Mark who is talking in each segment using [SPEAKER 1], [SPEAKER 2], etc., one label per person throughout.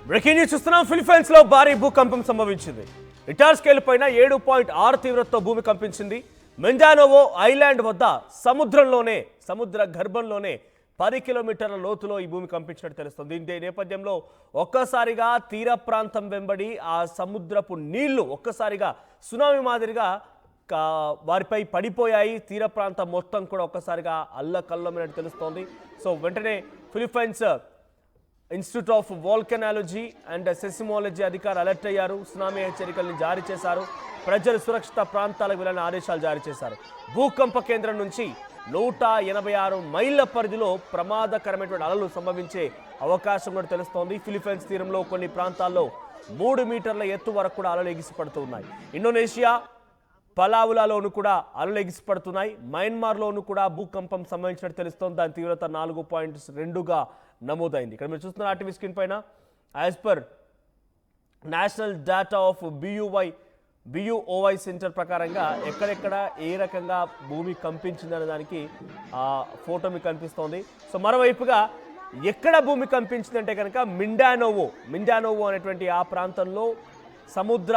[SPEAKER 1] Breaking news చూస్తున్నాం. Philippines లో భారీ భూకంపం సంభవించింది. రిక్టర్ స్కేల్ పైన 7.6 తీవ్రతతో భూమి కంపించింది. మిండానోవో ఐలాండ్ వద్ద సముద్ర గర్భంలోనే 10 కిలోమీటర్ల లోతులో ఈ భూమి కంపించినట్టు తెలుస్తుంది. దీని నేపథ్యంలో ఒక్కసారిగా తీర ప్రాంతం వెంబడి ఆ సముద్రపు నీళ్లు ఒక్కసారిగా సునామీ మాదిరిగా వారిపై పడిపోయాయి. తీర ప్రాంతం మొత్తం కూడా ఒక్కసారిగా అల్లకల్లోమైనట్టు తెలుస్తోంది. సో వెంటనే Philippines institute of volcanology and seismology అధికారులు అలర్ట్ అయ్యారు. సునామీ హెచ్చరికల్ని జారీ చేశారు. ప్రజలు సురక్షిత ప్రాంతాలకు వెళ్ళని ఆదేశాలు జారీ చేశారు. భూకంప కేంద్రం నుంచి 186 మైళ్ళ పరిధిలో ప్రమాదకరమైనటువంటి అలలు సంభవించే అవకాశం కూడా తెలుస్తోంది. ఫిలిప్పైన్స్ తీరంలో కొన్ని ప్రాంతాల్లో 3 మీటర్ల ఎత్తు వరకు కూడా అలలు ఎగిసిపడుతూ ఉన్నాయి. ఇండోనేషియా పలావులలోనూ కూడా అలలు ఎగిసిపడుతున్నాయి. మయన్మార్లోనూ కూడా భూకంపం సంభవించినట్టు తెలుస్తోంది. దాని తీవ్రత 4.2గా నమోదైంది. ఇక్కడ మీరు చూస్తున్న ఆర్టీవీ స్క్రీన్ పైన as per national data of BUOY centre ప్రకారంగా ఎక్కడెక్కడ ఏ రకంగా భూమి కంపించిందనే దానికి ఫోటో మీకు కనిపిస్తోంది. సో మరోవైపుగా ఎక్కడ భూమి కంపించిందంటే కనుక మిండానోవో అనేటువంటి ఆ ప్రాంతంలో సముద్ర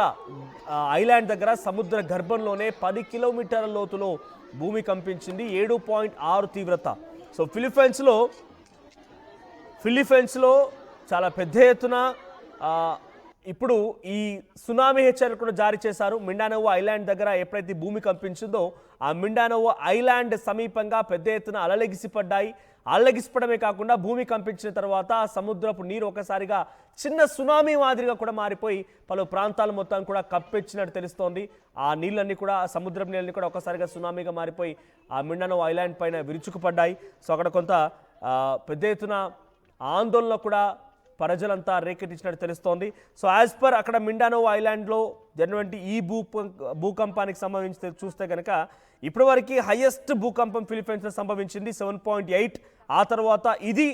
[SPEAKER 1] ఐలాండ్ దగ్గర సముద్ర గర్భంలోనే 10 కిలోమీటర్ల లోతులో భూమి కంపించింది. 7.6 తీవ్రత. సో ఫిలిప్పైన్స్లో చాలా పెద్ద ఎత్తున ఇప్పుడు ఈ సునామీ హెచ్చరిక కూడా జారీ చేశారు. మిండానోవో ఐలాండ్ దగ్గర ఎప్పుడైతే భూమి కంపించిందో ఆ మిండానోవో ఐలాండ్ సమీపంగా పెద్ద ఎత్తున అలలెగిసిపడ్డాయి. అలలెగిసిపడమే కాకుండా భూమి కంపించిన తర్వాత సముద్రపు నీరు ఒకసారిగా చిన్న సునామీ మాదిరిగా కూడా మారిపోయి పలు ప్రాంతాలు మొత్తం కూడా కప్పెచ్చినట్టు తెలుస్తోంది. ఆ నీళ్ళన్నీ కూడా సముద్రపు నీళ్ళని కూడా ఒకసారిగా సునామీగా మారిపోయి ఆ మిండానోవో ఐలాండ్ పైన విరుచుకుపడ్డాయి. సో అక్కడ కొంత పెద్ద ఎత్తున ఆందోళన కూడా ప్రజలంతా రేకెత్తించినట్టు తెలుస్తోంది. సో యాజ్ పర్ అక్కడ మిండానోవో ఐలాండ్లో జరిగినటువంటి ఈ భూకంపానికి సంబంధించి చూస్తే కనుక ఇప్పటివరకు హైయెస్ట్ భూకంపం ఫిలిప్పైన్స్లో సంభవించింది 7.8. ఆ తర్వాత ఇది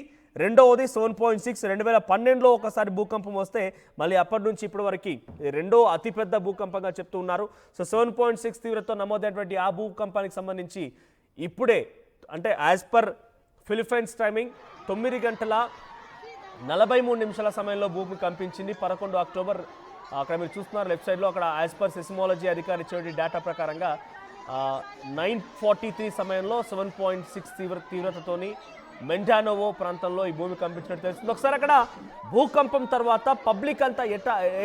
[SPEAKER 1] రెండవది 7.6. 2012లో ఒకసారి భూకంపం వస్తే మళ్ళీ అప్పటి నుంచి ఇప్పటి వరకు రెండో అతిపెద్ద భూకంపంగా చెప్తూ ఉన్నారు. సో 7.6 తీవ్రతతో నమోదైనటువంటి ఆ భూకంపానికి సంబంధించి ఇప్పుడే అంటే యాజ్ పర్ ఫిలిప్పైన్స్ టైమింగ్ 9:43 సమయంలో భూమి కంపించింది. 11 అక్టోబర్. అక్కడ మీరు చూస్తున్నారు లెఫ్ట్ సైడ్లో అక్కడ యాజ్ పర్ సెసిమాలజీ అధికారి ఇచ్చే డేటా ప్రకారంగా 9:43 సమయంలో 7.6 తీవ్రతతోని మిండానోవో ప్రాంతంలో ఈ భూమి కంపించినట్టు తెలుస్తుంది. ఒకసారి అక్కడ భూకంపం తర్వాత పబ్లిక్ అంతా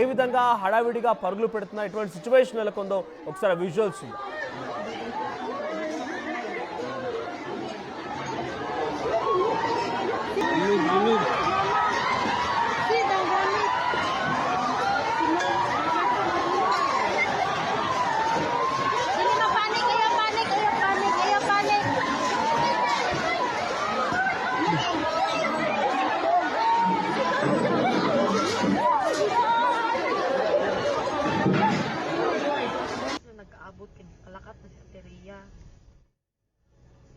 [SPEAKER 1] ఏ విధంగా హడావిడిగా పరుగులు పెడుతున్నా ఎటువంటి సిచ్యువేషన్ నెలకొందో ఒకసారి విజువల్స్ ఉంది.
[SPEAKER 2] Nag-aabot kini kalakat na sa teriya.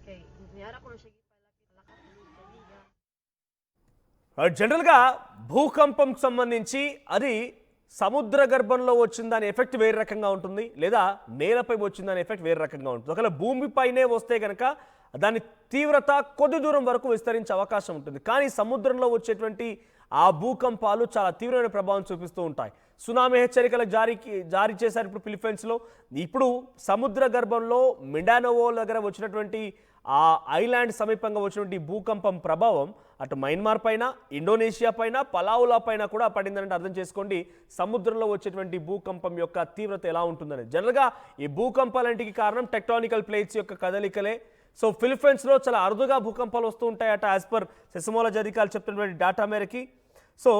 [SPEAKER 2] Kay niyara ko na siya kalakat na teriya.
[SPEAKER 1] జనరల్గా భూకంపం సంబంధించి అది సముద్ర గర్భంలో వచ్చిన దాని ఎఫెక్ట్ వేరే రకంగా ఉంటుంది, లేదా నేలపై వచ్చిన దాని ఎఫెక్ట్ వేరే రకంగా ఉంటుంది. ఒకవేళ భూమిపైనే వస్తే కనుక దాని తీవ్రత కొద్ది దూరం వరకు విస్తరించే అవకాశం ఉంటుంది. కానీ సముద్రంలో వచ్చేటువంటి ఆ భూకంపాలు చాలా తీవ్రమైన ప్రభావం చూపిస్తూ ఉంటాయి. సునామీ హెచ్చరికలు జారీ చేశారు ఇప్పుడు ఫిలిప్పైన్స్లో. ఇప్పుడు సముద్ర గర్భంలో మిండానోవో దగ్గర వచ్చినటువంటి ఆ ఐలాండ్ సమీపంగా వచ్చినటువంటి భూకంపం ప్రభావం అటు మయన్మార్ పైన, ఇండోనేషియా పైన, పలావుల పైన కూడా పడిందంటే అర్థం చేసుకోండి సముద్రంలో వచ్చేటువంటి భూకంపం యొక్క తీవ్రత ఎలా ఉంటుందని. జనరల్గా ఈ భూకంపాలంటికి కారణం టెక్టానికల్ ప్లేట్స్ యొక్క కదలికలే. సో ఫిలిప్పైన్స్లో చాలా అరుదుగా భూకంపాలు వస్తూ ఉంటాయట యాజ్ పర్ సెసిమాలజీ అధికారులు చెప్తున్నటువంటి డేటా మేరకి. సో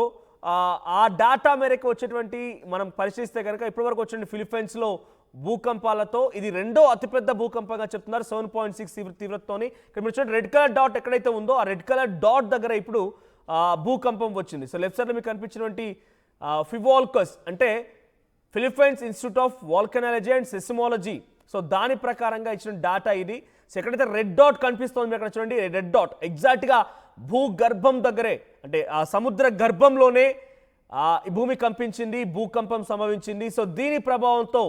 [SPEAKER 1] ఆ డేటా మేరకు వచ్చేటువంటి మనం పరిశీలిస్తే కనుక ఇప్పటివరకు వచ్చిన ఫిలిప్పైన్స్లో భూకంపాలతో ఇది రెండో అతిపెద్ద భూకంపంగా చెప్తున్నారు. 7.6 తీవ్రతతోని. ఇక్కడ మీరు చూడండి రెడ్ కలర్ డాట్ ఎక్కడైతే ఉందో ఆ రెడ్ కలర్ డాట్ దగ్గర ఇప్పుడు భూకంపం వచ్చింది. సో లెఫ్ట్ సైడ్లో మీకు కనిపించినటువంటి ఫివాల్కస్ అంటే Philippines institute of volcanology and seismology. So దాని ప్రకారంగా ఇచ్చిన డేటా ఇది. సో ఎక్కడైతే రెడ్ డాట్ కనిపిస్తోంది అక్కడ చూడండి రెడ్ డాట్ ఎగ్జాక్ట్గా భూగర్భం దగ్గరే అంటే ఆ సముద్ర గర్భంలోనే ఈ భూమి కంపించింది, భూకంపం సంభవించింది. సో దీని ప్రభావంతో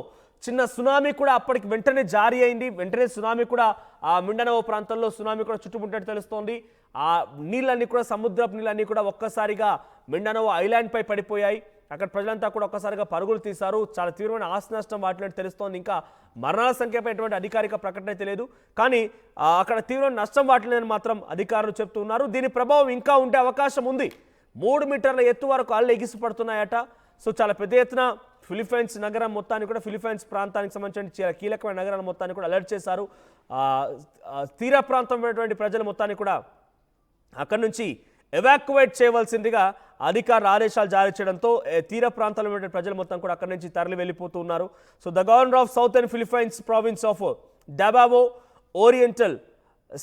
[SPEAKER 1] చిన్న సునామీ కూడా అప్పటికి వెంటనే జారీ అయింది. వెంటనే సునామీ కూడా ఆ మిండానోవో ప్రాంతంలో సునామీ కూడా చుట్టుముట్టినట్టు తెలుస్తోంది. ఆ నీళ్ళన్నీ కూడా సముద్రపు నీళ్ళన్నీ కూడా ఒక్కసారిగా మిండానోవో ఐలాండ్ పై పడిపోయాయి. అక్కడ ప్రజలంతా కూడా ఒక్కసారిగా పరుగులు తీశారు. చాలా తీవ్రమైన ఆస్తి నష్టం వాటిలో తెలుస్తోంది. ఇంకా మరణాల సంఖ్యపై ఎటువంటి అధికారిక ప్రకటన అయితే లేదు. కానీ అక్కడ తీవ్రమైన నష్టం వాటిని మాత్రం అధికారులు చెప్తున్నారు. దీని ప్రభావం ఇంకా ఉండే అవకాశం ఉంది. 3 మీటర్ల ఎత్తు వరకు అల్లు ఎగిసిపడుతున్నాయట. సో చాలా పెద్ద ఎత్తున ఫిలిప్పైన్స్ నగరం మొత్తాన్ని కూడా, ఫిలిప్పైన్స్ ప్రాంతానికి సంబంధించిన కీలకమైన నగరాల మొత్తాన్ని కూడా అలర్ట్ చేశారు. తీర ప్రాంతం ఉన్నటువంటి ప్రజల మొత్తాన్ని కూడా అక్కడి నుంచి ఎవాక్యువేట్ చేయవలసిందిగా అధికారులు ఆదేశాలు జారీ చేయడంతో తీర ప్రాంతాల్లో ఉన్నటువంటి ప్రజలు మొత్తం కూడా అక్కడి నుంచి తరలి వెళ్ళిపోతున్నారు. So the governor of southern Philippines province of Davao Oriental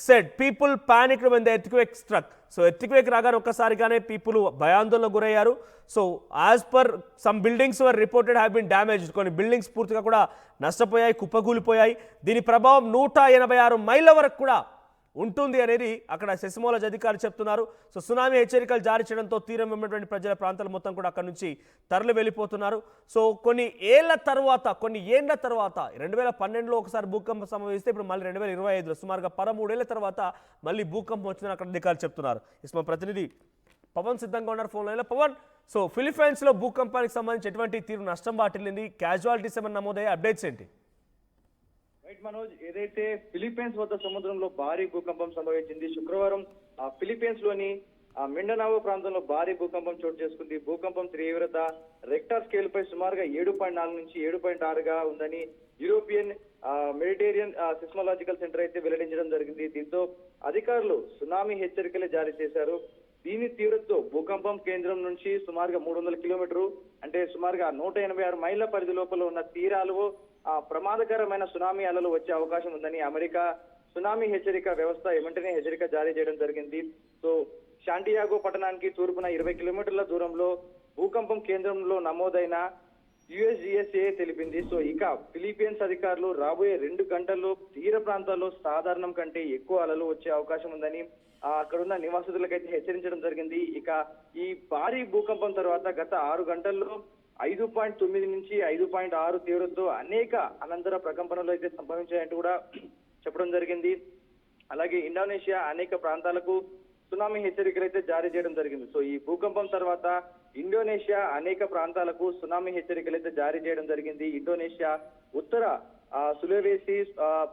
[SPEAKER 1] said people panicked when the earthquake struck. So earthquake రాగానే ఒక్కసారిగానే పీపుల్ భయాందోళనకు గురయ్యారు. So as per some buildings were reported have been damaged. కొన్ని బిల్డింగ్స్ పూర్తిగా కూడా నష్టపోయాయి, కుప్పగూలిపోయాయి. దీని ప్రభావం 186 మైళ్ళ వరకు కూడా ఉంటుంది అనేది అక్కడ సెస్మోలజీ అధికారులు చెప్తున్నారు. సో సునామీ హెచ్చరికలు జారీ చేయడంతో తీరం ఉన్నటువంటి ప్రజల ప్రాంతాల మొత్తం కూడా అక్కడ నుంచి తరలి వెళ్ళిపోతున్నారు. సో కొన్ని ఏళ్ల తర్వాత 2012లో ఒకసారి భూకంపం సంభవిస్తే ఇప్పుడు మళ్ళీ 2025లో సుమారుగా 13 ఏళ్ల తర్వాత మళ్ళీ భూకంపం వచ్చిందని అక్కడ అధికారులు చెప్తున్నారు. మా ప్రతినిధి పవన్ సిద్ధంగా ఉన్నారు ఫోన్ లైన్లో. పవన్, సో ఫిలిప్పైన్స్లో భూకంపానికి సంబంధించి ఎటువంటి తీవ్ర నష్టం వాటిల్లింది, క్యాజువాలిటీస్ ఏమైనా నమోదయ్యే అప్డేట్స్ ఏంటి?
[SPEAKER 3] రైట్ మనోజ్, ఏదైతే ఫిలిప్పైన్స్ వద్ద సముద్రంలో భారీ భూకంపం సంభవించింది. శుక్రవారం ఫిలిప్పైన్స్ లోని మిండనావో ప్రాంతంలో భారీ భూకంపం చోటు చేసుకుంది. భూకంపం తీవ్రత రెక్టార్ స్కేల్ పై సుమారుగా 7.4 నుంచి 7.6గా ఉందని యూరోపియన్ మెడిటేరియన్ సిస్మలాజికల్ సెంటర్ అయితే వెల్లడించడం జరిగింది. దీంతో అధికారులు సునామీ హెచ్చరికలు జారీ చేశారు. దీని తీవ్రతతో భూకంపం కేంద్రం నుంచి సుమారుగా 300 కిలోమీటర్లు అంటే సుమారుగా 186 మైళ్ళ పరిధి లోపల ఉన్న తీరాలు ప్రమాదకరమైన సునామీ అలలు వచ్చే అవకాశం ఉందని అమెరికా సునామీ హెచ్చరిక వ్యవస్థ వెంటనే హెచ్చరిక జారీ చేయడం జరిగింది. సో శాంటియాగో పట్టణానికి తూర్పున 20 కిలోమీటర్ల దూరంలో భూకంపం కేంద్రంలో నమోదైన యుఎస్జిఎస్ఏ తెలిపింది. సో ఇక ఫిలిప్పైన్స్ అధికారులు రాబోయే 2 గంటల్లో తీర ప్రాంతాల్లో సాధారణం కంటే ఎక్కువ అలలు వచ్చే అవకాశం ఉందని అక్కడున్న నివాసితులకైతే హెచ్చరించడం జరిగింది. ఇక ఈ భారీ భూకంపం తర్వాత గత 6 గంటల్లో 5.9 నుంచి 5.6 తీవ్రతతో అనేక అనంతర ప్రకంపనలు అయితే సంభవించాయంటూ కూడా చెప్పడం జరిగింది. అలాగే ఇండోనేషియా అనేక ప్రాంతాలకు సునామీ హెచ్చరికలు అయితే జారీ చేయడం జరిగింది. సో ఈ భూకంపం తర్వాత ఇండోనేషియా అనేక ప్రాంతాలకు సునామీ హెచ్చరికలు అయితే జారీ చేయడం జరిగింది. ఇండోనేషియా ఉత్తర సులవేసి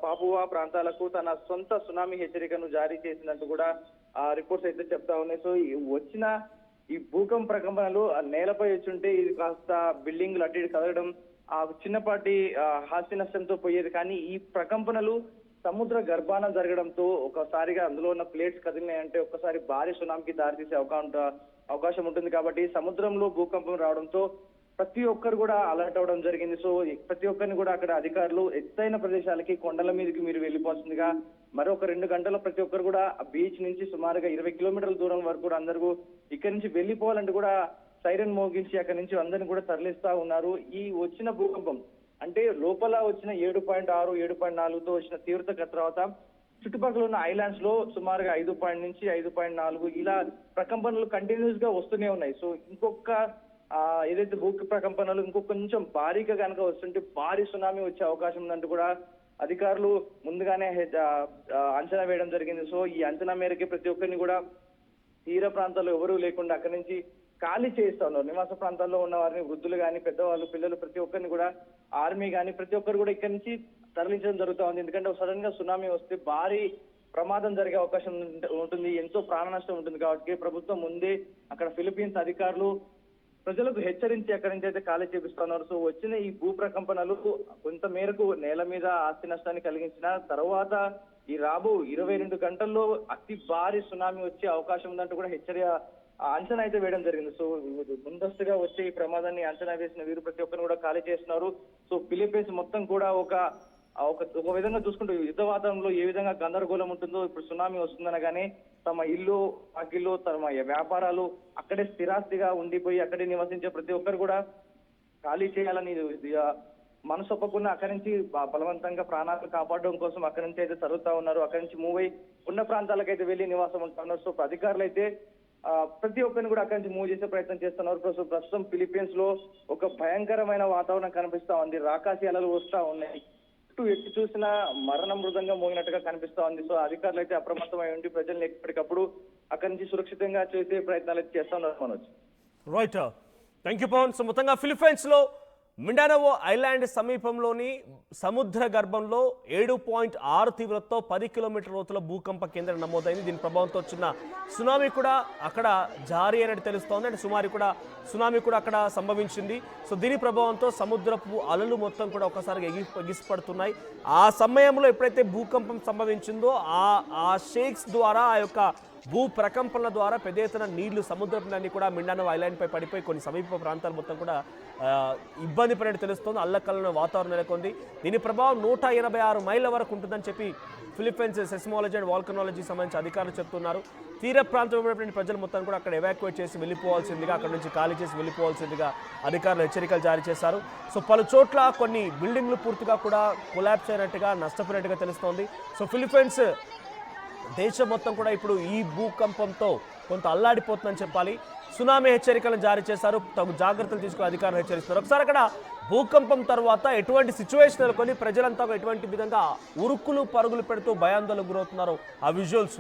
[SPEAKER 3] పాపువా ప్రాంతాలకు తన సొంత సునామీ హెచ్చరికను జారీ చేసిందంటూ కూడా రిపోర్ట్స్ అయితే చెప్తా ఉన్నాయి. సో వచ్చిన ఈ భూకంప ప్రకంపనలు నేలపై వచ్చుంటే ఇది కాస్త బిల్డింగ్లు అటు ఇటు కదలడం, చిన్నపాటి ఆస్తి నష్టంతో పోయేది. కానీ ఈ ప్రకంపనలు సముద్ర గర్భాన జరగడంతో ఒకసారిగా అందులో ఉన్న ప్లేట్స్ కదిలినాయంటే ఒక్కసారి భారీ సునామీకి దారితీసే అవకాశం ఉంటుంది. కాబట్టి సముద్రంలో భూకంపం రావడంతో ప్రతి ఒక్కరు కూడా అలర్ట్ అవడం జరిగింది. సో ప్రతి ఒక్కరిని కూడా అక్కడ అధికారులు ఎత్తైన ప్రదేశాలకి, కొండల మీదకి మీరు వెళ్ళిపోతుందిగా మరొక 2 గంటల్లో ప్రతి ఒక్కరు కూడా బీచ్ నుంచి సుమారుగా 20 కిలోమీటర్ల దూరం వరకు కూడా అందరూ ఇక్కడి నుంచి వెళ్ళిపోవాలంటే కూడా సైరన్ మోగించి అక్కడి నుంచి అందరిని కూడా తరలిస్తా ఉన్నారు. ఈ వచ్చిన భూకంపం అంటే లోపల వచ్చిన 7.6, 7.4తో వచ్చిన తీవ్రత తర్వాత చుట్టుపక్కల ఉన్న ఐలాండ్స్ లో సుమారుగా 5 నుంచి 5.4 ఇలా ప్రకంపనలు కంటిన్యూస్ గా వస్తూనే ఉన్నాయి. సో ఇంకొక ఏదైతే భూ ప్రకంపనలు ఇంకొక కొంచెం భారీగా కనుక వస్తుంటే భారీ సునామీ వచ్చే అవకాశం ఉందంటూ కూడా అధికారులు ముందుగానే అంచనా వేయడం జరిగింది. సో ఈ అంచనా మేరకి ప్రతి ఒక్కరిని కూడా తీర ప్రాంతాల్లో ఎవరూ లేకుండా అక్కడి నుంచి ఖాళీ చేస్తా ఉన్నారు. నివాస ప్రాంతాల్లో ఉన్న వారిని, వృద్ధులు కానీ, పెద్దవాళ్ళు, పిల్లలు ప్రతి ఒక్కరిని కూడా ఆర్మీ కానీ ప్రతి ఒక్కరు కూడా ఇక్కడి నుంచి తరలించడం జరుగుతూ ఉంది. ఎందుకంటే సడన్ గా సునామీ వస్తే భారీ ప్రమాదం జరిగే అవకాశం ఉంటుంది, ఎంతో ప్రాణ నష్టం ఉంటుంది. కాబట్టి ప్రభుత్వం ముందే అక్కడ ఫిలిప్పీన్స్ అధికారులు ప్రజలకు హెచ్చరించి అక్కడి నుంచి అయితే ఖాళీ చేపిస్తున్నారు. సో వచ్చిన ఈ భూ ప్రకంపనలు కొంత మేరకు నేల మీద ఆస్తి నష్టాన్ని కలిగించిన తర్వాత ఈ రాబో 22 గంటల్లో అతి భారీ సునామీ వచ్చే అవకాశం ఉందంటూ కూడా అంచనా అయితే వేయడం జరిగింది. సో ముందస్తుగా వచ్చే ఈ ప్రమాదాన్ని అంచనా వేసిన వీరు ప్రతి ఒక్కరిని కూడా ఖాళీ చేస్తున్నారు. సో ఫిలిప్పైన్స్ మొత్తం కూడా ఒక విధంగా చూసుకుంటూ యుద్ధ వాతావరణంలో ఏ విధంగా గందరగోళం ఉంటుందో ఇప్పుడు సునామీ వస్తుందనగానే తమ ఇల్లు, అగ్గిల్లో తమ వ్యాపారాలు అక్కడే స్థిరాస్తిగా ఉండిపోయి అక్కడే నివసించే ప్రతి ఒక్కరు కూడా ఖాళీ చేయాలని మనసు ఒప్పకుండా అక్కడి నుంచి బలవంతంగా ప్రాణాలు కాపాడడం కోసం అక్కడి నుంచి అయితే తరుగుతా ఉన్నారు. అక్కడి నుంచి మూవ్ అయి ఉన్న ప్రాంతాలకైతే వెళ్ళి నివాసం ఉంటున్నారు. సో అధికారులు అయితే ప్రతి ఒక్కరిని కూడా అక్కడి నుంచి మూవ్ చేసే ప్రయత్నం చేస్తున్నారు. ప్రస్తుతం ఫిలిప్పీన్స్ లో ఒక భయంకరమైన వాతావరణం కనిపిస్తా ఉంది. రాకాసి అలలు వస్తా ఉన్నాయి. చుట్టూ ఎట్టి చూసినా మరణ మృదంగా మోగినట్టుగా కనిపిస్తా ఉంది. సో అధికారులు అయితే అప్రమత్తమై ఉండి ప్రజల్ని ఎప్పటికప్పుడు అక్కడి నుంచి సురక్షితంగా చేసే ప్రయత్నాలు అయితే చేస్తా ఉన్నారు Manoj.
[SPEAKER 1] Right, thank you Pavan. So మొత్తంగా ఫిలిప్పైన్స్లో మిండానవో ఐలాండ్ సమీపంలోని సముద్ర గర్భంలో 7.6 తీవ్రతతో 10 కిలోమీటర్ లోతుల భూకంప కేంద్రం నమోదైంది. దీని ప్రభావంతో వచ్చిన సునామీ కూడా అక్కడ జారీ అయినట్టు తెలుస్తోంది. అంటే సునామీ కూడా అక్కడ సంభవించింది. సో దీని ప్రభావంతో సముద్రపు అలలు మొత్తం కూడా ఒకసారి ఎగిసిపడుతున్నాయి. ఆ సమయంలో ఎప్పుడైతే భూకంపం సంభవించిందో ఆ షేక్స్ ద్వారా ఆ యొక్క భూ ప్రకంపనల ద్వారా పెద్ద ఎత్తున నీళ్లు సముద్రపు నీళ్ళని కూడా మిండానో ఐలాండ్పై పడిపోయి కొన్ని సమీప ప్రాంతాలు మొత్తం కూడా ఇబ్బంది పడినట్టు తెలుస్తోంది. అల్లకల్లని వాతావరణం నెలకొంది. దీని ప్రభావం 186 మైళ్ళ వరకు ఉంటుందని చెప్పి ఫిలిప్పైన్స్ సెస్మాలజీ అండ్ వాల్కనాలజీకి సంబంధించి అధికారులు చెప్తున్నారు. తీర ప్రాంతంలో ప్రజలు మొత్తం కూడా అక్కడ ఎవాక్యుయేట్ చేసి వెళ్ళిపోవాల్సిందిగా, అక్కడ నుంచి ఖాళీ చేసి వెళ్ళిపోవాల్సిందిగా అధికారులు హెచ్చరికలు జారీ చేశారు. సో పలు చోట్ల కొన్ని బిల్డింగ్లు పూర్తిగా కూడా కొలాప్స్ అయినట్టుగా, నష్టపోయినట్టుగా తెలుస్తోంది. సో ఫిలిప్పైన్స్ దేశం మొత్తం కూడా ఇప్పుడు ఈ భూకంపంతో కొంత అల్లాడిపోతుందని చెప్పాలి. సునామీ హెచ్చరికలను జారీ చేశారు. తగు జాగ్రత్తలు తీసుకుని అధికారులు హెచ్చరిస్తారు. ఒకసారి అక్కడ భూకంపం తర్వాత ఎటువంటి సిచ్యువేషన్ నెలకొని ప్రజలంతా ఎటువంటి విధంగా ఉరుకులు పరుగులు పెడుతూ భయాందోళనకు గురవుతున్నారో ఆ విజువల్స్